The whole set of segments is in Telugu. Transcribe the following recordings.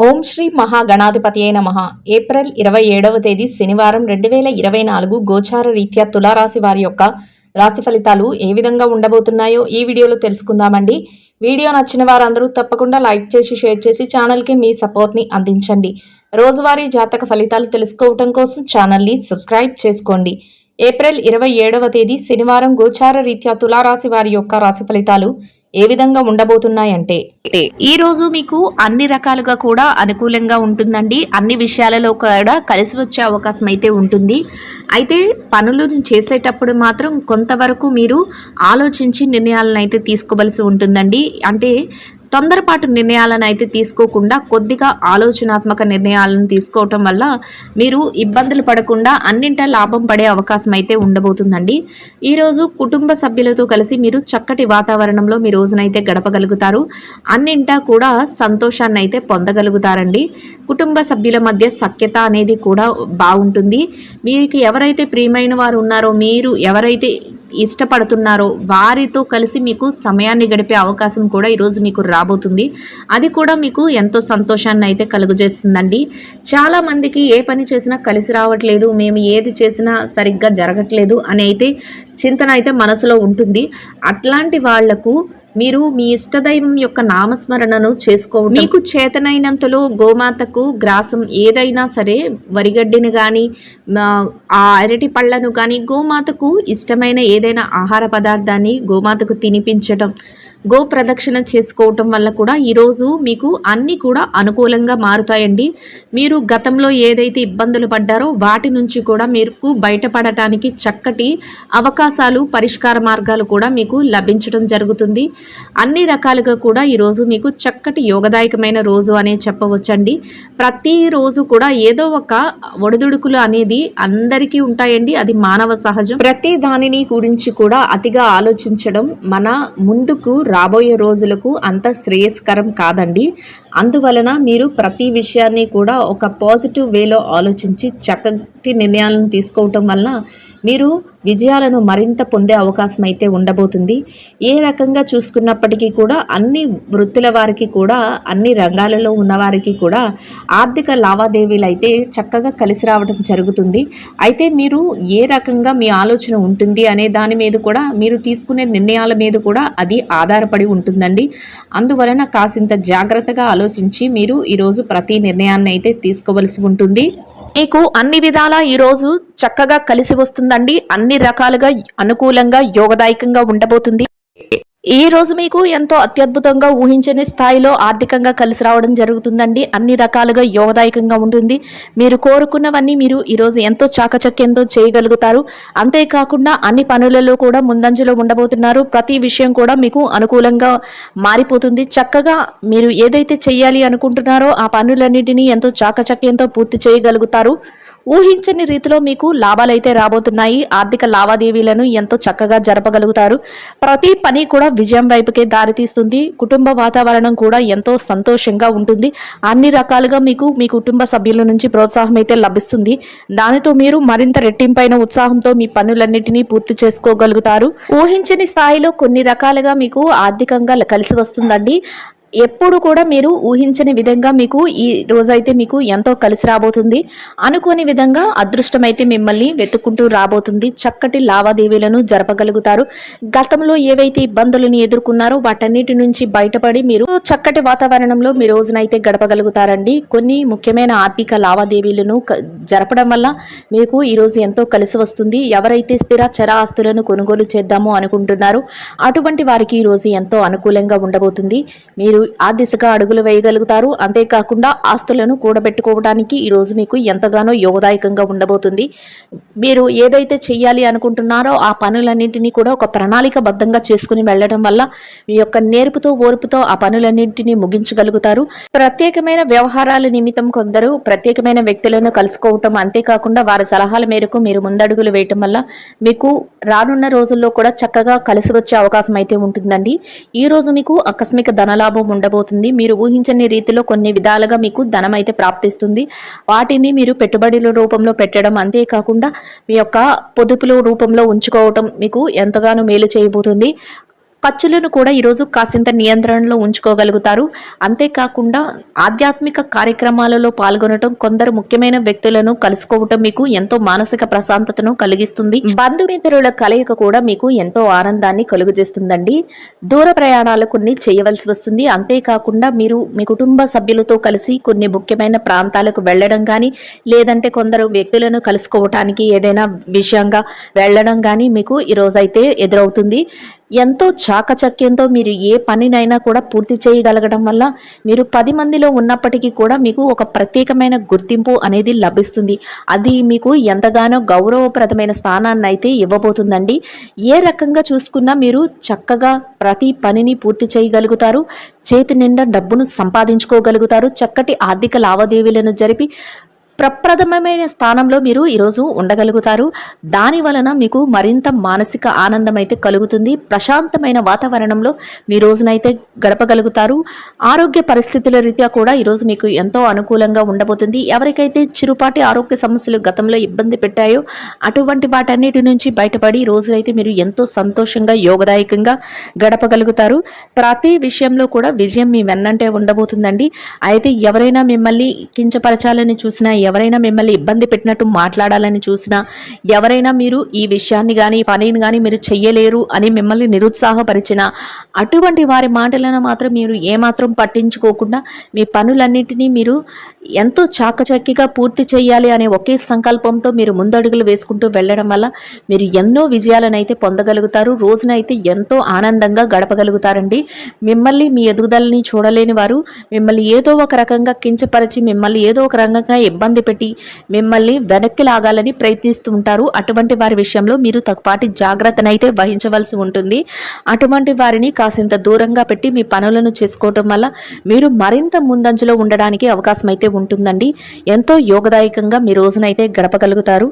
ఓం శ్రీ మహాగణాధిపతియే నమః. ఏప్రిల్ 27వ తేదీ శనివారం 2024 గోచార రీత్యా తులారాశి వారి యొక్క రాశి ఫలితాలు ఏ విధంగా ఉండబోతున్నాయో ఈ వీడియోలో తెలుసుకుందామండి. వీడియో నచ్చిన వారందరూ తప్పకుండా లైక్ చేసి షేర్ చేసి ఛానల్కి మీ సపోర్ట్ని అందించండి. రోజువారీ జాతక ఫలితాలు తెలుసుకోవటం కోసం ఛానల్ని సబ్స్క్రైబ్ చేసుకోండి. ఏప్రిల్ 27వ తేదీ శనివారం గోచార రీత్యా తులారాశి వారి యొక్క రాశి ఫలితాలు ఏ విధంగా ఉండబోతున్నాయంటే, ఈ రోజు మీకు అన్ని రకాలుగా కూడా అనుకూలంగా ఉంటుందండి. అన్ని విషయాలలో కూడా కలిసి వచ్చే అవకాశం అయితే ఉంటుంది. అయితే పనులు చేసేటప్పుడు మాత్రం కొంతవరకు మీరు ఆలోచించి నిర్ణయాలను అయితే తీసుకోవలసి ఉంటుందండి. అంటే తొందరపాటు నిర్ణయాలను అయితే తీసుకోకుండా కొద్దిగా ఆలోచనాత్మక నిర్ణయాలను తీసుకోవటం వల్ల మీరు ఇబ్బందులు పడకుండా అన్నింటా లాభం పడే అవకాశం అయితే ఉండబోతుందండి. ఈరోజు కుటుంబ సభ్యులతో కలిసి మీరు చక్కటి వాతావరణంలో మీ రోజునైతే గడపగలుగుతారు. అన్నింటా కూడా సంతోషాన్ని అయితే పొందగలుగుతారండి. కుటుంబ సభ్యుల మధ్య సఖ్యత అనేది కూడా బాగుంటుంది. మీకు ఎవరైతే ప్రియమైన వారు ఉన్నారో, మీరు ఎవరైతే ఇష్టపడుతున్నారో వారితో కలిసి మీకు సమయాన్ని గడిపే అవకాశం కూడా ఈరోజు మీకు రాబోతుంది. అది కూడా మీకు ఎంతో సంతోషాన్ని అయితే కలుగజేస్తుందండి. చాలామందికి ఏ పని చేసినా కలిసి రావట్లేదు, మేము ఏది చేసినా సరిగ్గా జరగట్లేదు అని అయితే చింతన అయితే మనసులో ఉంటుంది. అట్లాంటి వాళ్లకు మీరు మీ ఇష్టదైవం యొక్క నామస్మరణను చేసుకోవడం, మీకు చేతనైనంతలో గోమాతకు గ్రాసం ఏదైనా సరే, వరిగడ్డిని కానీ ఆ అరటి పళ్ళను కానీ, గోమాతకు ఇష్టమైన ఏదైనా ఆహార పదార్థాన్ని గోమాతకు తినిపించడం, గో ప్రదక్షిణ చేసుకోవటం వల్ల కూడా ఈరోజు మీకు అన్నీ కూడా అనుకూలంగా మారుతాయండి. మీరు గతంలో ఏదైతే ఇబ్బందులు పడ్డారో వాటి నుంచి కూడా మీకు బయటపడటానికి చక్కటి అవకాశాలు, పరిష్కార మార్గాలు కూడా మీకు లభించడం జరుగుతుంది. అన్ని రకాలుగా కూడా ఈరోజు మీకు చక్కటి యోగదాయకమైన రోజు అనే చెప్పవచ్చండి. ప్రతిరోజు కూడా ఏదో ఒక ఒడిదుడుకులు అనేది అందరికీ ఉంటాయండి. అది మానవ సహజం. ప్రతి దానిని గురించి కూడా అతిగా ఆలోచించడం మన ముందుకు రాబోయే రోజులకు అంత శ్రేయస్కరం కాదండి. అందువలన మీరు ప్రతి విషయాన్ని కూడా ఒక పాజిటివ్ వేలో ఆలోచించి చక్కటి నిర్ణయాలను తీసుకోవటం వలన మీరు విజయాలను మరింత పొందే అవకాశం అయితే ఉండబోతుంది. ఏ రకంగా చూసుకున్నప్పటికీ కూడా అన్ని వృత్తుల వారికి కూడా, అన్ని రంగాలలో ఉన్నవారికి కూడా ఆర్థిక లావాదేవీలు అయితే చక్కగా కలిసి రావడం జరుగుతుంది. అయితే మీరు ఏ రకంగా మీ ఆలోచన ఉంటుంది అనే దాని మీద కూడా, మీరు తీసుకునే నిర్ణయాల మీద కూడా అది ఆధారపడి ఉంటుందండి. అందువలన కాసింత జాగ్రత్తగా ఆలోచించి మీరు ఈరోజు ప్రతి నిర్ణయాన్ని అయితే తీసుకోవలసి ఉంటుంది. మీకు అన్ని విధాలా ఈరోజు చక్కగా కలిసి వస్తుందండి. అన్ని రకాలుగా అనుకూలంగా యోగదాయకంగా ఉండబోతుంది. ఈ రోజు మీకు ఎంతో అత్యద్భుతంగా ఊహించని స్థాయిలో ఆర్థికంగా కలిసి రావడం జరుగుతుందండి. అన్ని రకాలుగా యోగదాయకంగా ఉంటుంది. మీరు కోరుకున్నవన్నీ మీరు ఈరోజు ఎంతో చాకచక్యంతో చేయగలుగుతారు. అంతేకాకుండా అన్ని పనులలో కూడా ముందంజలో ఉండబోతున్నారు. ప్రతి విషయం కూడా మీకు అనుకూలంగా మారిపోతుంది. చక్కగా మీరు ఏదైతే చేయాలి అనుకుంటున్నారో ఆ పనులన్నిటినీ ఎంతో చాకచక్యంతో పూర్తి చేయగలుగుతారు. ఊహించని రీతిలో మీకు లాభాలైతే రాబోతున్నాయి. ఆర్థిక లావాదేవీలను ఎంతో చక్కగా జరపగలుగుతారు. ప్రతి పని కూడా విజయం వైపుకే దారితీస్తుంది. కుటుంబ వాతావరణం కూడా ఎంతో సంతోషంగా ఉంటుంది. అన్ని రకాలుగా మీకు మీ కుటుంబ సభ్యుల నుంచి ప్రోత్సాహం అయితే లభిస్తుంది. దానితో మీరు మరింత రెట్టింపైన ఉత్సాహంతో మీ పనులన్నిటినీ పూర్తి చేసుకోగలుగుతారు. ఊహించని స్థాయిలో కొన్ని రకాలుగా మీకు ఆర్థికంగా కలిసి వస్తుందండి. ఎప్పుడు కూడా మీరు ఊహించని విధంగా మీకు ఈ రోజైతే మీకు ఎంతో కలిసి రాబోతుంది. అనుకోని విధంగా అదృష్టం అయితే మిమ్మల్ని వెతుక్కుంటూ రాబోతుంది. చక్కటి లావాదేవీలను జరపగలుగుతారు. గతంలో ఏవైతే ఇబ్బందులను ఎదుర్కొన్నారో వాటన్నిటి నుంచి బయటపడి మీరు చక్కటి వాతావరణంలో మీ రోజునైతే గడపగలుగుతారండి. కొన్ని ముఖ్యమైన ఆర్థిక లావాదేవీలను జరపడం వల్ల మీకు ఈరోజు ఎంతో కలిసి వస్తుంది. ఎవరైతే స్థిర చర ఆస్తులను కొనుగోలు చేద్దామో అనుకుంటున్నారో అటువంటి వారికి ఈరోజు ఎంతో అనుకూలంగా ఉండబోతుంది. మీరు ఆ దిశగా అడుగులు వేయగలుగుతారు. అంతేకాకుండా ఆస్తులను కూడబెట్టుకోవడానికి ఈరోజు మీకు ఎంతగానో యోగదాయకంగా ఉండబోతుంది. మీరు ఏదైతే చెయ్యాలి అనుకుంటున్నారో ఆ పనులన్నింటినీ కూడా ఒక ప్రణాళికబద్ధంగా చేసుకుని వెళ్ళడం వల్ల మీ యొక్క నేర్పుతో ఓర్పుతో ఆ పనులన్నింటినీ ముగించగలుగుతారు. ప్రత్యేకమైన వ్యవహారాల నిమిత్తం కొందరు ప్రత్యేకమైన వ్యక్తులను కలుసుకోవటం, అంతేకాకుండా వారి సలహాల మేరకు మీరు ముందడుగులు వేయటం వల్ల మీకు రానున్న రోజుల్లో కూడా చక్కగా కలిసి వచ్చే అవకాశం అయితే ఉంటుందండి. ఈ రోజు మీకు ఆకస్మిక ధనలాభం ఉండబోతుంది. మీరు ఊహించని రీతిలో కొన్ని విధాలుగా మీకు ధనం అయితే ప్రాప్తిస్తుంది. వాటిని మీరు పెట్టుబడుల రూపంలో పెట్టడం, అంతేకాకుండా మీ యొక్క పొదుపుల రూపంలో ఉంచుకోవటం మీకు ఎంతగానో మేలు చేయబోతుంది. ఖర్చులను కూడా ఈరోజు కాసింత నియంత్రణలో ఉంచుకోగలుగుతారు. అంతేకాకుండా ఆధ్యాత్మిక కార్యక్రమాలలో పాల్గొనటం, కొందరు ముఖ్యమైన వ్యక్తులను కలుసుకోవటం మీకు ఎంతో మానసిక ప్రశాంతతను కలిగిస్తుంది. బంధుమిత్రుల కలయిక కూడా మీకు ఎంతో ఆనందాన్ని కలుగజేస్తుందండి. దూర ప్రయాణాలు కొన్ని చేయవలసి వస్తుంది. అంతేకాకుండా మీరు మీ కుటుంబ సభ్యులతో కలిసి కొన్ని ముఖ్యమైన ప్రాంతాలకు వెళ్ళడం కానీ, లేదంటే కొందరు వ్యక్తులను కలుసుకోవటానికి ఏదైనా విషయంగా వెళ్ళడం కానీ మీకు ఈరోజైతే ఎదురవుతుంది. ఎంతో చాకచక్యంతో మీరు ఏ పనినైనా కూడా పూర్తి చేయగలగడం వల్ల మీరు 10 మందిలో ఉన్నప్పటికీ కూడా మీకు ఒక ప్రత్యేకమైన గుర్తింపు అనేది లభిస్తుంది. అది మీకు ఎంతగానో గౌరవప్రదమైన స్థానాన్ని అయితే ఇవ్వబోతుందండి. ఏ రకంగా చూసుకున్నా మీరు చక్కగా ప్రతి పనిని పూర్తి చేయగలుగుతారు. చేతి నిండా డబ్బును సంపాదించుకోగలుగుతారు. చక్కటి ఆర్థిక లావాదేవీలను జరిపి ప్రప్రథమమైన స్థానంలో మీరు ఈరోజు ఉండగలుగుతారు. దాని వలన మీకు మరింత మానసిక ఆనందం అయితే కలుగుతుంది. ప్రశాంతమైన వాతావరణంలో మీ రోజునైతే గడపగలుగుతారు. ఆరోగ్య పరిస్థితుల రీత్యా కూడా ఈరోజు మీకు ఎంతో అనుకూలంగా ఉండబోతుంది. ఎవరికైతే చిరుపాటి ఆరోగ్య సమస్యలు గతంలో ఇబ్బంది పెట్టాయో అటువంటి వాటన్నిటి నుంచి బయటపడి ఈ రోజునైతే మీరు ఎంతో సంతోషంగా యోగదాయకంగా గడపగలుగుతారు. ప్రతి విషయంలో కూడా విజయం మీ వెన్నంటే ఉండబోతుందండి. అయితే ఎవరైనా మిమ్మల్ని కించపరచాలని చూసినా, ఎవరైనా మిమ్మల్ని ఇబ్బంది పెట్టినట్టు మాట్లాడాలని చూసినా, ఎవరైనా మీరు ఈ విషయాన్ని కానీ పనిని కానీ మీరు చెయ్యలేరు అని మిమ్మల్ని నిరుత్సాహపరిచిన అటువంటి వారి మాటలను మాత్రం మీరు ఏమాత్రం పట్టించుకోకుండా మీ పనులన్నింటినీ మీరు ఎంతో చాకచక్యంగా పూర్తి చేయాలి అనే ఒకే సంకల్పంతో మీరు ముందడుగులు వేసుకుంటూ వెళ్ళడం వల్ల మీరు ఎన్నో విజయాలను అయితే పొందగలుగుతారు. రోజునైతే ఎంతో ఆనందంగా గడపగలుగుతారండి. మిమ్మల్ని మీ ఎదుగుదలని చూడలేని వారు మిమ్మల్ని ఏదో ఒక రకంగా కించపరిచి, మిమ్మల్ని ఏదో ఒక రకంగా ఇబ్బంది పెట్టి మిమ్మల్ని వెనక్కి లాగాలని ప్రయత్నిస్తూ ఉంటారు. అటువంటి వారి విషయంలో మీరు తక్కుపాటి జాగ్రత్తనైతే వహించవలసి ఉంటుంది. అటువంటి వారిని కాసింత దూరంగా పెట్టి మీ పనులను చేసుకోవటం వల్ల మీరు మరింత ముందంజలో ఉండడానికి అవకాశం అయితే ఉంటుందండి. ఎంతో యోగదాయకంగా మీ రోజునైతే గడపగలుగుతారు.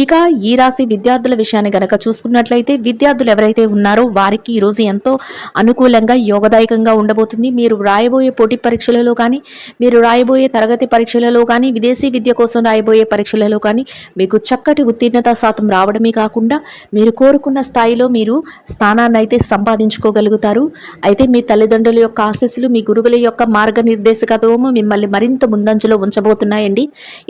ఇక ఈ రాశి విద్యార్థుల విషయాన్ని గనక చూసుకున్నట్లయితే, విద్యార్థులు ఎవరైతే ఉన్నారో వారికి ఈరోజు ఎంతో అనుకూలంగా యోగదాయకంగా ఉండబోతుంది. మీరు రాయబోయే పోటీ పరీక్షలలో కానీ, మీరు రాయబోయే తరగతి పరీక్షలలో కానీ, విదేశీ విద్య కోసం రాయబోయే పరీక్షలలో కానీ మీకు చక్కటి ఉత్తీర్ణత శాతం రావడమే కాకుండా మీరు కోరుకున్న స్థాయిలో మీరు స్థానాన్ని అయితే సంపాదించుకోగలుగుతారు. అయితే మీ తల్లిదండ్రుల యొక్క ఆశీస్సులు, మీ గురువుల యొక్క మార్గనిర్దేశకత్వము మిమ్మల్ని మరింత ముందంజలో ఉంచబోతున్నాయండి.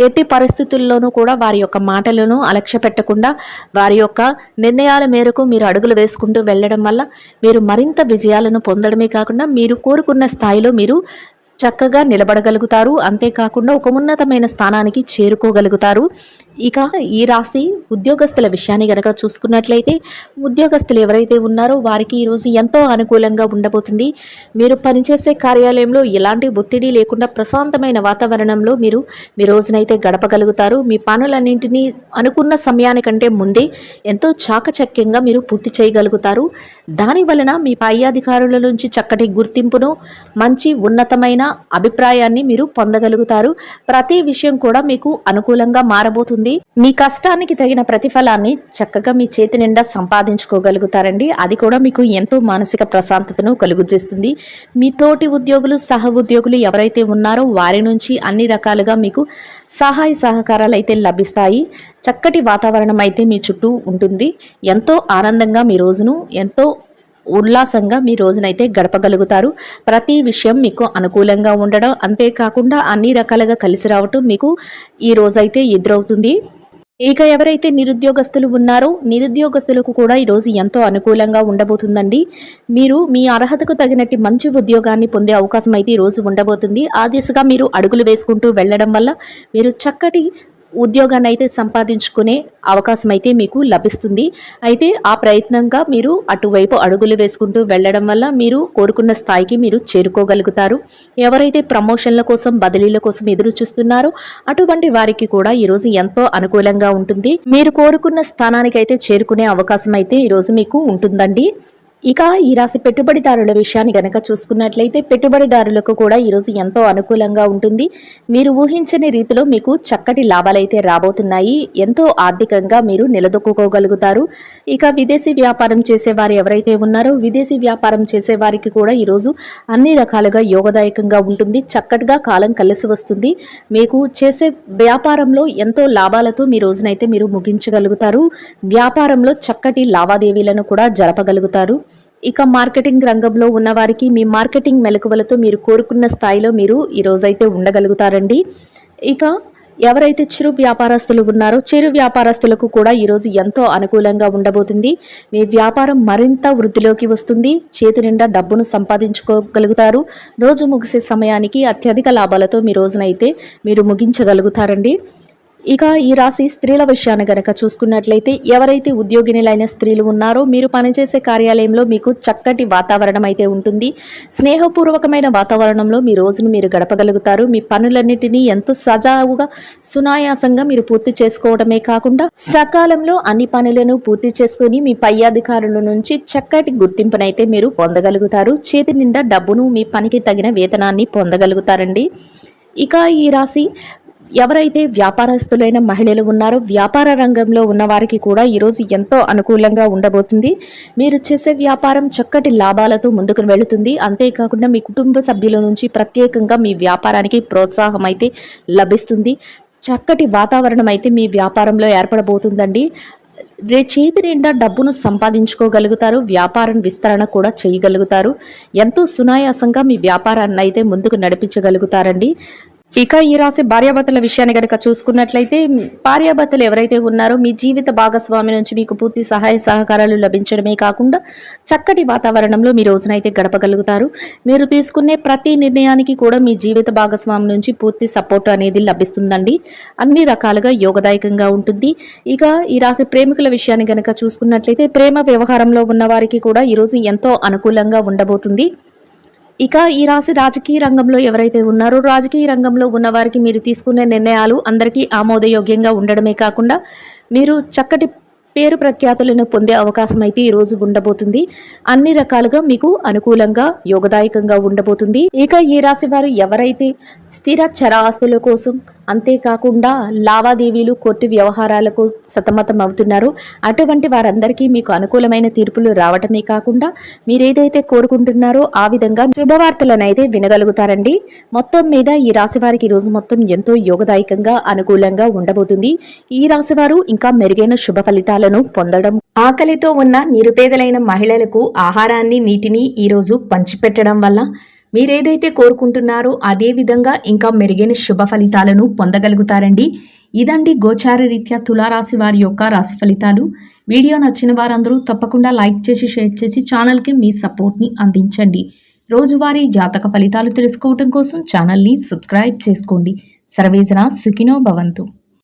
ఎట్టి పరిస్థితుల్లోనూ కూడా వారి యొక్క మాటలను అలక్ష్య పెట్టకుండా వారి యొక్క నిర్ణయాల మేరకు మీరు అడుగులు వేసుకుంటూ వెళ్ళడం వల్ల మీరు మరింత విజయాలను పొందడమే కాకుండా మీరు కోరుకున్న స్థాయిలో మీరు చక్కగా నిలబడగలుగుతారు. అంతేకాకుండా ఒక ఉన్నతమైన స్థానానికి చేరుకోగలుగుతారు. ఇక ఈ రాశి ఉద్యోగస్తుల విషయాన్ని గనక చూసుకున్నట్లయితే, ఉద్యోగస్తులు ఎవరైతే ఉన్నారో వారికి ఈరోజు ఎంతో అనుకూలంగా ఉండబోతుంది. మీరు పనిచేసే కార్యాలయంలో ఎలాంటి ఒత్తిడి లేకుండా ప్రశాంతమైన వాతావరణంలో మీరు మీ రోజునైతే గడపగలుగుతారు. మీ పనులన్నింటినీ అనుకున్న సమయానికంటే ముందే ఎంతో చాకచక్యంగా మీరు పూర్తి చేయగలుగుతారు. దాని వలన మీ పై అధికారుల నుంచి చక్కటి గుర్తింపును, మంచి ఉన్నతమైన అభిప్రాయాన్ని మీరు పొందగలుగుతారు. ప్రతి విషయం కూడా మీకు అనుకూలంగా మారబోతుంది. మీ కష్టానికి తగిన ప్రతిఫలాన్ని చక్కగా మీ చేతి నిండా సంపాదించుకోగలుగుతారండి. అది కూడా మీకు ఎంతో మానసిక ప్రశాంతతను కలుగజేస్తుంది. మీ తోటి ఉద్యోగులు, సహ ఉద్యోగులు ఎవరైతే ఉన్నారో వారి నుంచి అన్ని రకాలుగా మీకు సహాయ సహకారాలు అయితే లభిస్తాయి. చక్కటి వాతావరణం అయితే మీ చుట్టూ ఉంటుంది. ఎంతో ఆనందంగా మీ రోజును ఎంతో ఉల్లాసంగా మీ రోజునైతే గడపగలుగుతారు. ప్రతి విషయం మీకు అనుకూలంగా ఉండడం, అంతేకాకుండా అన్ని రకాలుగా కలిసి రావటం మీకు ఈ రోజైతే ఎదురవుతుంది. ఇక ఎవరైతే నిరుద్యోగస్తులు ఉన్నారో నిరుద్యోగస్తులకు కూడా ఈరోజు ఎంతో అనుకూలంగా ఉండబోతుందండి. మీరు మీ అర్హతకు తగినట్టు మంచి ఉద్యోగాన్ని పొందే అవకాశం అయితే ఈరోజు ఉండబోతుంది. ఆ దిశగా మీరు అడుగులు వేసుకుంటూ వెళ్ళడం వల్ల మీరు చక్కటి ఉద్యోగాన్ని అయితే సంపాదించుకునే అవకాశం అయితే మీకు లభిస్తుంది. అయితే ఆ ప్రయత్నంగా మీరు అటువైపు అడుగులు వేసుకుంటూ వెళ్ళడం వల్ల మీరు కోరుకున్న స్థాయికి మీరు చేరుకోగలుగుతారు. ఎవరైతే ప్రమోషన్ల కోసం, బదిలీల కోసం ఎదురు చూస్తున్నారో అటువంటి వారికి కూడా ఈరోజు ఎంతో అనుకూలంగా ఉంటుంది. మీరు కోరుకున్న స్థానానికి అయితే చేరుకునే అవకాశం అయితే ఈరోజు మీకు ఉంటుందండి. ఇక ఈ రాశి పెట్టుబడిదారుల విషయాన్ని గనక చూసుకున్నట్లయితే, పెట్టుబడిదారులకు కూడా ఈరోజు ఎంతో అనుకూలంగా ఉంటుంది. మీరు ఊహించని రీతిలో మీకు చక్కటి లాభాలైతే రాబోతున్నాయి. ఎంతో ఆర్థికంగా మీరు నిలదొక్కుకోగలుగుతారు. ఇక విదేశీ వ్యాపారం చేసేవారు ఎవరైతే ఉన్నారో విదేశీ వ్యాపారం చేసేవారికి కూడా ఈరోజు అన్ని రకాలుగా యోగదాయకంగా ఉంటుంది. చక్కటిగా కాలం కలిసి వస్తుంది. మీకు చేసే వ్యాపారంలో ఎంతో లాభాలతో మీ రోజునైతే మీరు ముగించగలుగుతారు. వ్యాపారంలో చక్కటి లావాదేవీలను కూడా జరపగలుగుతారు. ఇక మార్కెటింగ్ రంగంలో ఉన్నవారికి మీ మార్కెటింగ్ మెలకువలతో మీరు కోరుకున్న స్థాయిలో మీరు ఈరోజైతే ఉండగలుగుతారండి. ఇక ఎవరైతే చిరు వ్యాపారస్తులు ఉన్నారో చిరు వ్యాపారస్తులకు కూడా ఈరోజు ఎంతో అనుకూలంగా ఉండబోతుంది. మీ వ్యాపారం మరింత వృద్ధిలోకి వస్తుంది. చేతి నిండా డబ్బును సంపాదించుకోగలుగుతారు. రోజు ముగిసే సమయానికి అత్యధిక లాభాలతో మీ రోజునైతే మీరు ముగించగలుగుతారండి. ఇక ఈ రాశి స్త్రీల విషయాన్ని గనక చూసుకున్నట్లయితే ఎవరైతే ఉద్యోగినులైన స్త్రీలు ఉన్నారో మీరు పనిచేసే కార్యాలయంలో మీకు చక్కటి వాతావరణం అయితే ఉంటుంది. స్నేహపూర్వకమైన వాతావరణంలో మీ రోజును మీరు గడపగలుగుతారు. మీ పనులన్నిటినీ ఎంతో సజావుగా సునాయాసంగా మీరు పూర్తి చేసుకోవడమే కాకుండా సకాలంలో అన్ని పనులను పూర్తి చేసుకుని మీ పై అధికారుల నుంచి చక్కటి గుర్తింపునైతే మీరు పొందగలుగుతారు. చేతి నిండా డబ్బును మీ పనికి తగిన వేతనాన్ని పొందగలుగుతారండి. ఇక ఈ రాశి ఎవరైతే వ్యాపారస్తులైన మహిళలు ఉన్నారో వ్యాపార రంగంలో ఉన్న వారికి కూడా ఈరోజు ఎంతో అనుకూలంగా ఉండబోతుంది. మీరు చేసే వ్యాపారం చక్కటి లాభాలతో ముందుకు వెళుతుంది. అంతేకాకుండా మీ కుటుంబ సభ్యుల నుంచి ప్రత్యేకంగా మీ వ్యాపారానికి ప్రోత్సాహం అయితే లభిస్తుంది. చక్కటి వాతావరణం అయితే మీ వ్యాపారంలో ఏర్పడబోతుందండి. చేతి నిండా డబ్బును సంపాదించుకోగలుగుతారు. వ్యాపారం విస్తరణ కూడా చేయగలుగుతారు. ఎంతో సునాయాసంగా మీ వ్యాపారాన్ని అయితే ముందుకు నడిపించగలుగుతారండి. ఇక ఈ రాశి భార్యాభర్తల విషయాన్ని కనుక చూసుకున్నట్లయితే భార్యాభర్తలు ఎవరైతే ఉన్నారో మీ జీవిత భాగస్వామి నుంచి మీకు పూర్తి సహాయ సహకారాలు లభించడమే కాకుండా చక్కటి వాతావరణంలో మీ రోజునైతే గడపగలుగుతారు. మీరు తీసుకునే ప్రతి నిర్ణయానికి కూడా మీ జీవిత భాగస్వామి నుంచి పూర్తి సపోర్ట్ అనేది లభిస్తుందండి. అన్ని రకాలుగా యోగదాయకంగా ఉంటుంది. ఇక ఈ రాశి ప్రేమికుల విషయాన్ని కనుక చూసుకున్నట్లయితే ప్రేమ వ్యవహారంలో ఉన్న వారికి కూడా ఈరోజు ఎంతో అనుకూలంగా ఉండబోతుంది. ఇక ఈ రాశి రాజకీయ రంగంలో ఎవరైతే ఉన్నారో రాజకీయ రంగంలో ఉన్న వారికి మీరు తీసుకునే నిర్ణయాలు అందరికీ ఆమోదయోగ్యంగా ఉండడమే కాకుండా మీరు చక్కటి పేరు ప్రఖ్యాతులను పొందే అవకాశం అయితే ఈ రోజు ఉండబోతుంది. అన్ని రకాలుగా మీకు అనుకూలంగా యోగదాయకంగా ఉండబోతుంది. ఇక ఈ రాశి వారు ఎవరైతే స్థిర చర ఆస్తుల కోసం అంతేకాకుండా లావాదేవీలు కోర్టు వ్యవహారాలకు సతమతం అవుతున్నారో అటువంటి వారందరికీ మీకు అనుకూలమైన తీర్పులు రావటమే కాకుండా మీరేదైతే కోరుకుంటున్నారో ఆ విధంగా శుభవార్తలను అయితే వినగలుగుతారండి. మొత్తం మీద ఈ రాశి వారికి ఈ రోజు మొత్తం ఎంతో యోగదాయకంగా అనుకూలంగా ఉండబోతుంది. ఈ రాశి వారు ఇంకా మెరుగైన శుభ ఫలితాలను పొందడం ఆకలితో ఉన్న నిరుపేదలైన మహిళలకు ఆహారాన్ని నీటిని ఈరోజు పంచిపెట్టడం వల్ల మీరేదైతే కోరుకుంటున్నారో అదే విధంగా ఇంకా మెరుగైన శుభ ఫలితాలను పొందగలుగుతారండి. ఇదండి గోచార రీత్యా తులారాశి వారి యొక్క రాశి ఫలితాలు. వీడియో నచ్చిన వారందరూ తప్పకుండా లైక్ చేసి షేర్ చేసి ఛానల్కి మీ సపోర్ట్ని అందించండి. రోజువారీ జాతక ఫలితాలు తెలుసుకోవడం కోసం ఛానల్ని సబ్స్క్రైబ్ చేసుకోండి. సర్వేజన సుఖినో భవంతు.